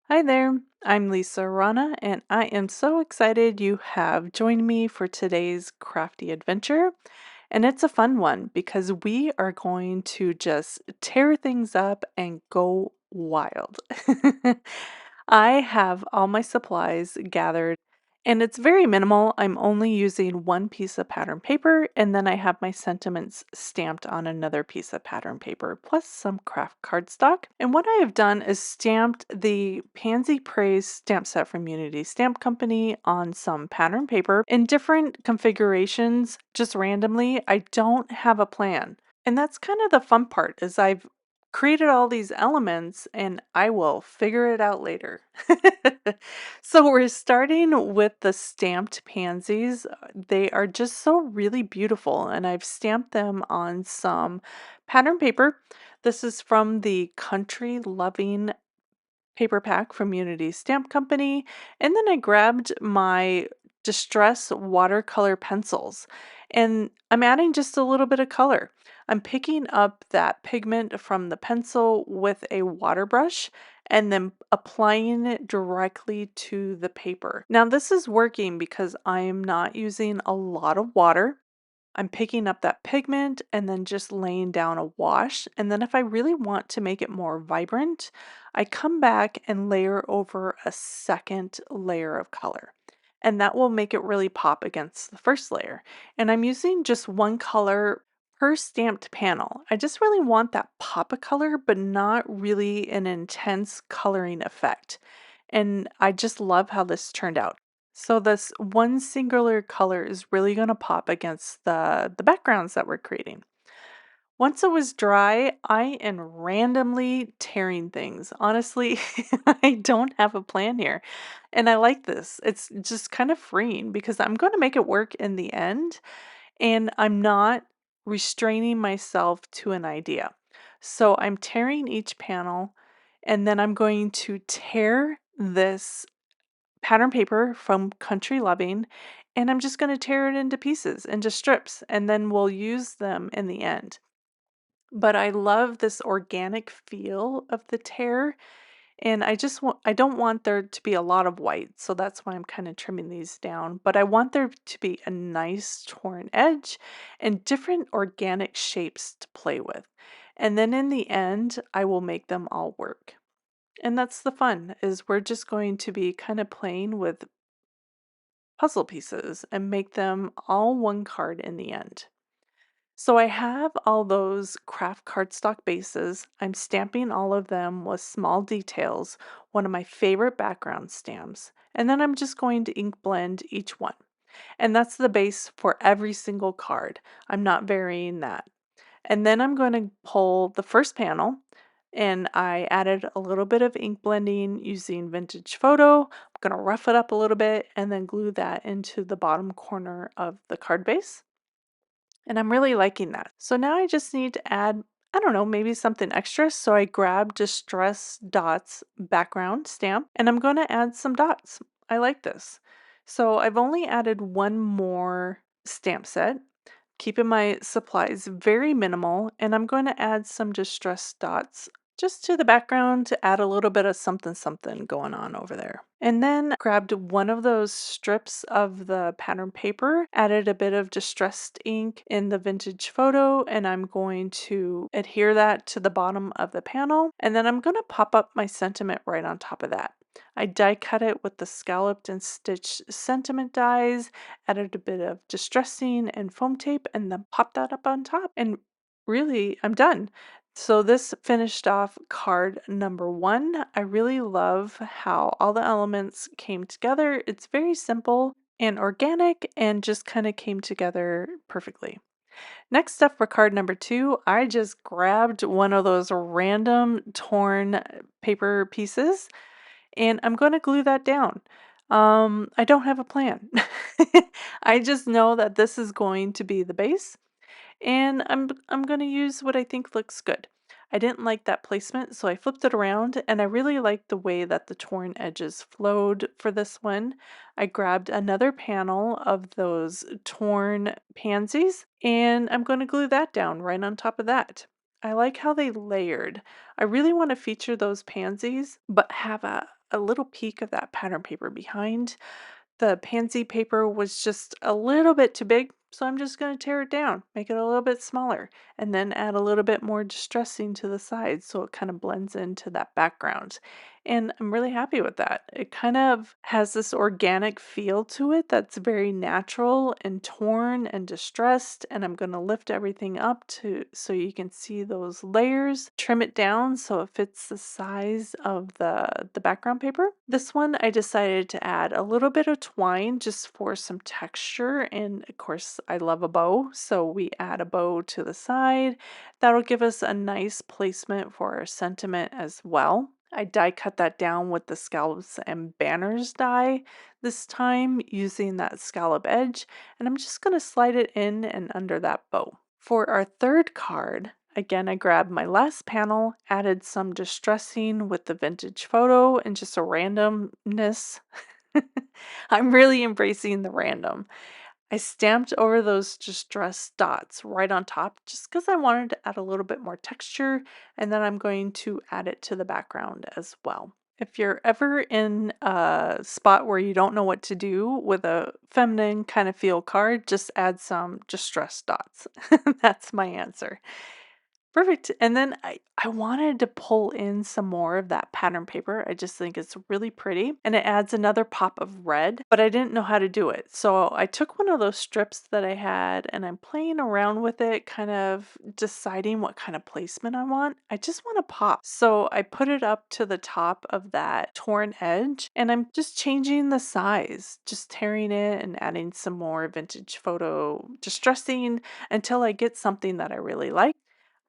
Hi there, I'm Lisa Arana, and I am so excited you have joined me for today's crafty adventure. And it's a fun one because we are going to just tear things up and go wild. I have all my supplies gathered and it's very minimal. I'm only using one piece of pattern paper and then I have my sentiments stamped on another piece of pattern paper plus some craft cardstock. And what I have done is stamped the Pansy Praise stamp set from Unity Stamp Company on some pattern paper in different configurations just randomly. I don't have a plan. And that's kind of the fun part is I've created all these elements and I will figure it out later. So we're starting with the stamped pansies. They are just so really beautiful and I've stamped them on some pattern paper. This is from the Country Loving paper pack from Unity Stamp Company. And then I grabbed my Distress watercolor pencils and I'm adding just a little bit of color. I'm picking up that pigment from the pencil with a water brush and then applying it directly to the paper. Now this is working because I am not using a lot of water. I'm picking up that pigment and then just laying down a wash. And then if I really want to make it more vibrant, I come back and layer over a second layer of color. And that will make it really pop against the first layer. And I'm using just one color per stamped panel. I just really want that pop of color, but not really an intense coloring effect. And I just love how this turned out. So this one singular color is really going to pop against the backgrounds that we're creating. Once it was dry, I am randomly tearing things. Honestly, I don't have a plan here. And I like this. It's just kind of freeing because I'm going to make it work in the end and I'm not restraining myself to an idea. So I'm tearing each panel and then I'm going to tear this pattern paper from Country Loving, and I'm just going to tear it into pieces, into strips, and then we'll use them in the end. But I love this organic feel of the tear, and I don't want there to be a lot of white, so that's why I'm kind of trimming these down. But I want there to be a nice torn edge and different organic shapes to play with. And then in the end, I will make them all work. And that's the fun, is we're just going to be kind of playing with puzzle pieces and make them all one card in the end. So I have all those craft cardstock bases. I'm stamping all of them with small details, one of my favorite background stamps, and then I'm just going to ink blend each one. And that's the base for every single card. I'm not varying that. And then I'm going to pull the first panel and I added a little bit of ink blending using Vintage Photo. I'm going to rough it up a little bit and then glue that into the bottom corner of the card base. And I'm really liking that. So now I just need to add, I don't know, maybe something extra. So I grabbed Distress Dots background stamp and I'm going to add some dots. I like this. So I've only added one more stamp set, keeping my supplies very minimal, and I'm going to add some distress dots just to the background to add a little bit of something something going on over there. And then grabbed one of those strips of the pattern paper, added a bit of distressed ink in the Vintage Photo, and I'm going to adhere that to the bottom of the panel, and then I'm going to pop up my sentiment right on top of that. I die cut it with the scalloped and stitched sentiment dies, added a bit of distressing and foam tape, and then popped that up on top. And really, I'm done. So this finished off card number 1. I really love how all the elements came together. It's very simple and organic and just kind of came together perfectly. Next up for card number 2, I just grabbed one of those random torn paper pieces and I'm going to glue that down. I don't have a plan. I just know that this is going to be the base, and I'm going to use what I think looks good. I didn't like that placement, so I flipped it around, and I really like the way that the torn edges flowed for this one. I grabbed another panel of those torn pansies, and I'm going to glue that down right on top of that. I like how they layered. I really want to feature those pansies, but have a a little peek of that pattern paper behind. The pansy paper was just a little bit too big, so I'm just going to tear it down, make it a little bit smaller, and then add a little bit more distressing to the sides so it kind of blends into that background. And I'm really happy with that. It kind of has this organic feel to it that's very natural and torn and distressed. And I'm going to lift everything up to so you can see those layers, trim it down so it fits the size of the background paper. This one I decided to add a little bit of twine just for some texture. And of course, I love a bow, so we add a bow to the side. That'll give us a nice placement for our sentiment as well. I die cut that down with the scallops and banners die this time using that scallop edge, and I'm just going to slide it in and under that bow. For our third card, again, I grabbed my last panel, added some distressing with the vintage photo and just a randomness. I'm really embracing the random. I stamped over those distressed dots right on top just because I wanted to add a little bit more texture, and then I'm going to add it to the background as well. If you're ever in a spot where you don't know what to do with a feminine kind of feel card, just add some distressed dots. That's my answer. Perfect. And then I wanted to pull in some more of that pattern paper. I just think it's really pretty and it adds another pop of red, but I didn't know how to do it. So I took one of those strips that I had and I'm playing around with it, kind of deciding what kind of placement I want. I just want to pop. So I put it up to the top of that torn edge and I'm just changing the size, just tearing it and adding some more vintage photo distressing until I get something that I really like.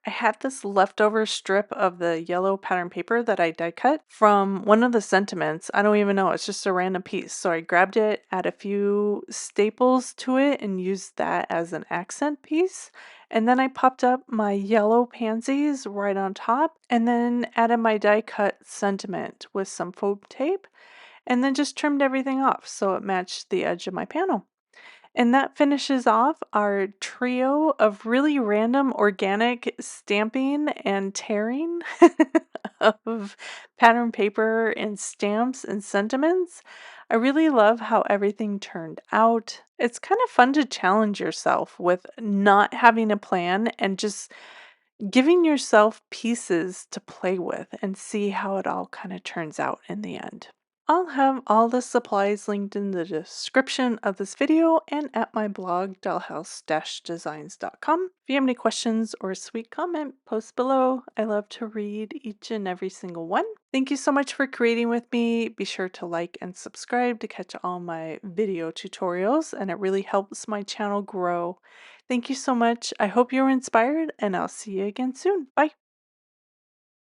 I had this leftover strip of the yellow pattern paper that I die cut from one of the sentiments. I don't even know, it's just a random piece. So I grabbed it, add a few staples to it, and used that as an accent piece. And then I popped up my yellow pansies right on top, and then added my die cut sentiment with some foam tape, and then just trimmed everything off so it matched the edge of my panel. And that finishes off our trio of really random organic stamping and tearing of pattern paper and stamps and sentiments. I really love how everything turned out. It's kind of fun to challenge yourself with not having a plan and just giving yourself pieces to play with and see how it all kind of turns out in the end. I'll have all the supplies linked in the description of this video and at my blog, dollhouse-designs.com. If you have any questions or a sweet comment, post below. I love to read each and every single one. Thank you so much for creating with me. Be sure to like and subscribe to catch all my video tutorials, and it really helps my channel grow. Thank you so much. I hope you're inspired, and I'll see you again soon. Bye.